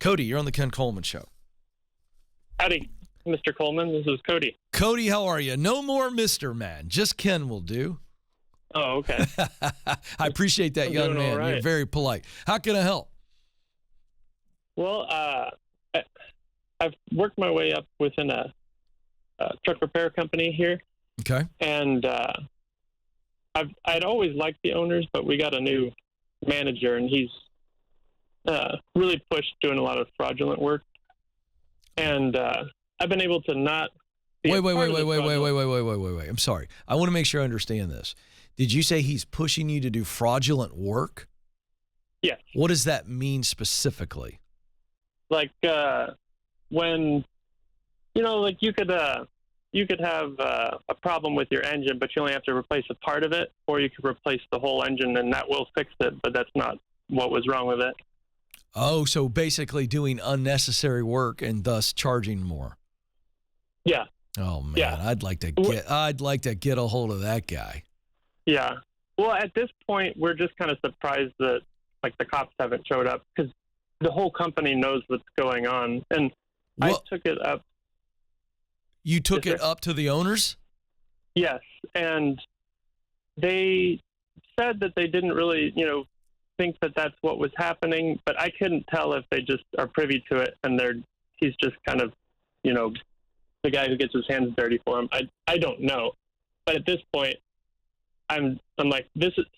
Cody, you're on the Ken Coleman Show. Howdy, Mr. Coleman. This is Cody. Cody, how are you? No more Mr. Man. Just Ken will do. Oh, okay. I appreciate that, young man. Right. You're very polite. How can I help? Well, I've worked my way up within a truck repair company here. Okay. And I'd always liked the owners, but we got a new manager, and he's really pushed doing a lot of fraudulent work. And I've been able to not be Wait. wait. I'm sorry. I want to make sure I understand this. Did you say he's pushing you to do fraudulent work? Yes. What does that mean specifically? Like when, like you could have a problem with your engine, but you only have to replace a part of it, or you could replace the whole engine, and that will fix it, but that's not what was wrong with it. Oh, so basically doing unnecessary work and thus charging more. Yeah. Oh man, yeah. I'd like to get a hold of that guy. Yeah. Well, at this point, we're just kind of surprised that the cops haven't showed up, because the whole company knows what's going on, and I took it up. You took it up to the owners? Yes, and they said that they didn't really, think that that's what was happening, but I couldn't tell if they just are privy to it and he's just kind of, the guy who gets his hands dirty for him. I don't know, but at this point, I'm like,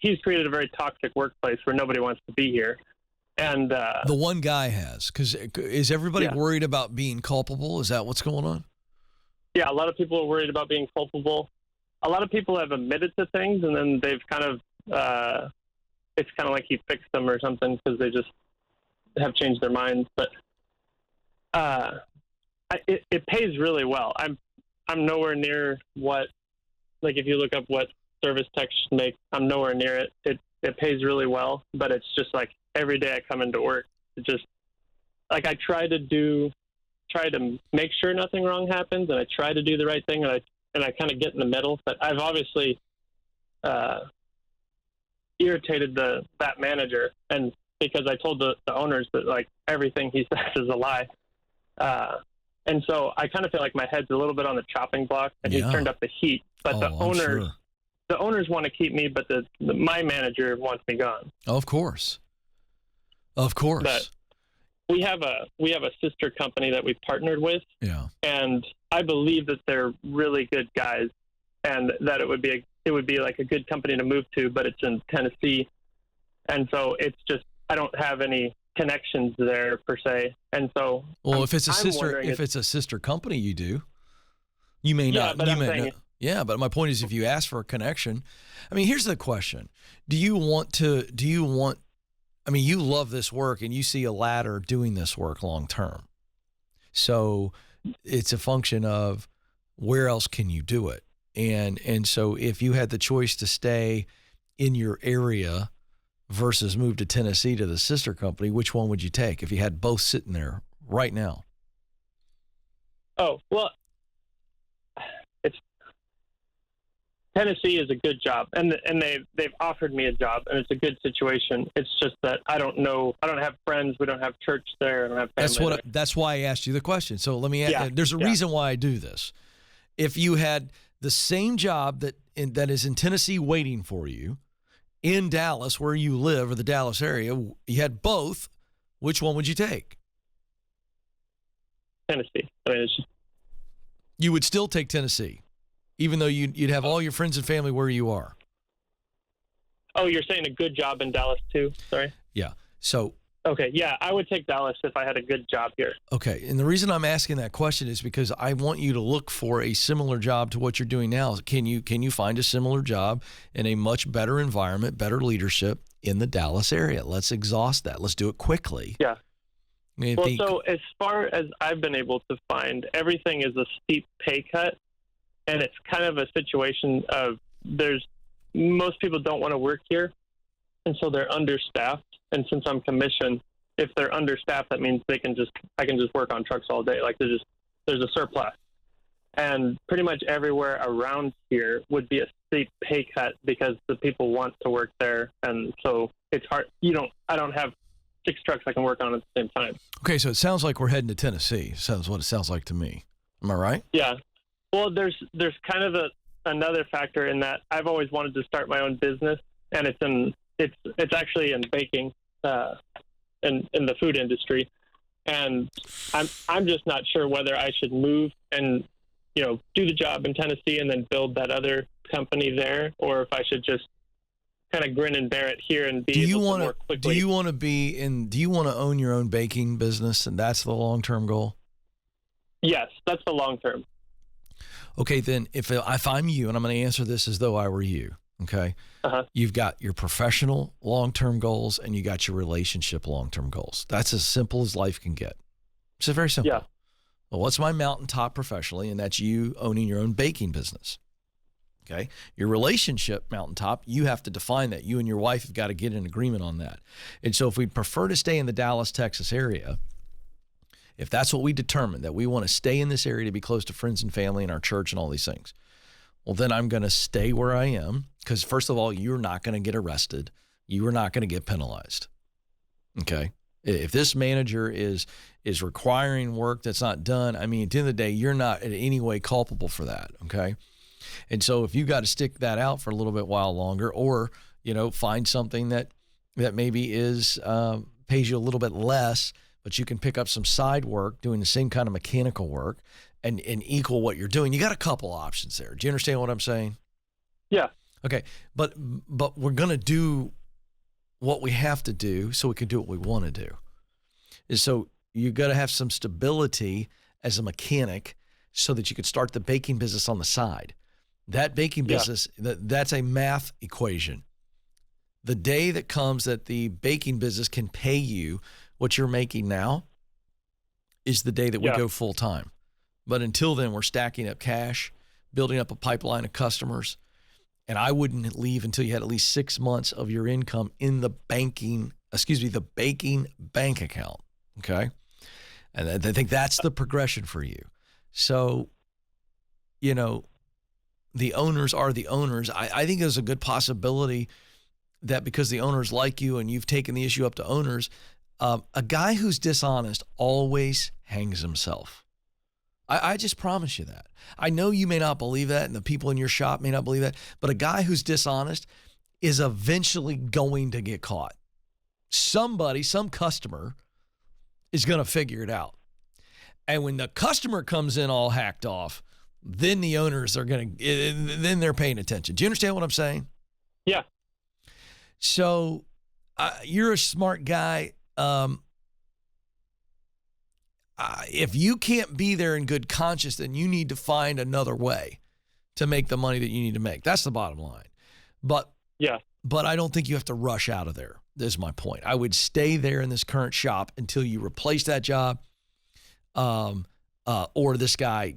he's created a very toxic workplace where nobody wants to be here. And the one guy has, because is everybody worried about being culpable? Is that what's going on? Yeah, a lot of people are worried about being culpable. A lot of people have admitted to things, and then they've kind of, it's kind of like he fixed them or something, because they just have changed their minds. But it pays really well. I'm nowhere near what, if you look up what service techs make, I'm nowhere near it. It pays really well, but it's just every day I come into work, it just I try to make sure nothing wrong happens, and I try to do the right thing, and I kind of get in the middle. But I've obviously irritated that manager, and because I told the owners that everything he says is a lie, and so I kind of feel like my head's a little bit on the chopping block, and he's turned up the heat. But the owners want to keep me, but my manager wants me gone. Of course. But we have a sister company that we've partnered with. Yeah. And I believe that they're really good guys, and that it would be a good company to move to, but it's in Tennessee. And so it's just, I don't have any connections there per se. And so, if it's a sister company, you do. You may not. But Yeah, but my point is, if you ask for a connection, here's the question: you love this work, and you see a ladder doing this work long term. So it's a function of where else can you do it, and so if you had the choice to stay in your area versus move to Tennessee to the sister company, which one would you take if you had both sitting there right now? Oh, well, Tennessee is a good job, and they've offered me a job, and it's a good situation. It's just that I don't know. I don't have friends. We don't have church there. I don't have family. That's why I asked you the question. So let me ask. There's a reason why I do this. If you had the same job that is in Tennessee waiting for you in Dallas, where you live, or the Dallas area, you had both, which one would you take? Tennessee. You would still take Tennessee, even though you'd have all your friends and family where you are. Oh, you're saying a good job in Dallas too? Sorry. Yeah. So. Okay. Yeah, I would take Dallas if I had a good job here. Okay. And the reason I'm asking that question is because I want you to look for a similar job to what you're doing now. Can you find a similar job in a much better environment, better leadership in the Dallas area? Let's exhaust that. Let's do it quickly. Yeah. So as far as I've been able to find, everything is a steep pay cut. And it's kind of a situation of most people don't want to work here, and so they're understaffed. And since I'm commissioned, if they're understaffed, that means I can just work on trucks all day. There's a surplus, and pretty much everywhere around here would be a steep pay cut because the people want to work there, and so it's hard. I don't have 6 trucks I can work on at the same time. Okay, so it sounds like we're heading to Tennessee. Sounds what it sounds like to me. Am I right? Yeah. Well, there's kind of another factor in that I've always wanted to start my own business, and it's actually in baking, in the food industry, and I'm just not sure whether I should move and do the job in Tennessee and then build that other company there, or if I should just kind of grin and bear it here and be able to more quickly. Do you want to own your own baking business, and that's the long-term goal? Yes, that's the long term. Okay, then if I'm you, and I'm going to answer this as though I were you, okay? You've got your professional long-term goals and you got your relationship long-term goals. That's as simple as life can get. It's very simple. Yeah. Well, what's my mountaintop professionally? And that's you owning your own baking business. Okay. Your relationship mountaintop, you have to define that. You and your wife have got to get an agreement on that. And so if we'd prefer to stay in the Dallas, Texas area, if that's what we determine, that we want to stay in this area to be close to friends and family and our church and all these things, well, then I'm going to stay where I am because, first of all, you're not going to get arrested. You are not going to get penalized. Okay. If this manager is requiring work that's not done, I mean, at the end of the day, you're not in any way culpable for that. Okay. And so if you got to stick that out for a little bit while longer, or, find something that maybe is, pays you a little bit less, but you can pick up some side work doing the same kind of mechanical work and equal what you're doing. You got a couple options there. Do you understand what I'm saying? Yeah. Okay. But we're going to do what we have to do so we can do what we want to do. And so you got to have some stability as a mechanic so that you could start the baking business on the side. That baking business, that's a math equation. The day that comes that the baking business can pay you what you're making now is the day that we go full time. But until then, we're stacking up cash, building up a pipeline of customers. And I wouldn't leave until you had at least 6 months of your income in the baking bank account. Okay. And I think that's the progression for you. So, the owners are the owners. I think there's a good possibility that because the owners like you and you've taken the issue up to owners, a guy who's dishonest always hangs himself. I just promise you that. I know you may not believe that, and the people in your shop may not believe that, but a guy who's dishonest is eventually going to get caught. Some customer is going to figure it out. And when the customer comes in all hacked off, then the owners then they're paying attention. Do you understand what I'm saying? Yeah. So you're a smart guy. If you can't be there in good conscience, then you need to find another way to make the money that you need to make. That's the bottom line. But I don't think you have to rush out of there. This is my point. I would stay there in this current shop until you replace that job, or this guy,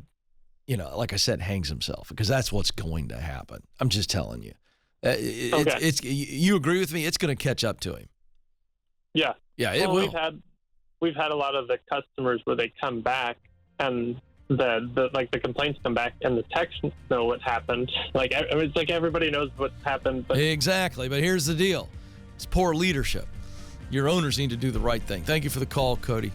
like I said, hangs himself, because that's what's going to happen. I'm just telling you. You agree with me? It's going to catch up to him. Yeah. Yeah, it will. We've had a lot of the customers where they come back and the complaints come back and the techs know what happened. It's like everybody knows what's happened. But exactly. But here's the deal. It's poor leadership. Your owners need to do the right thing. Thank you for the call, Cody.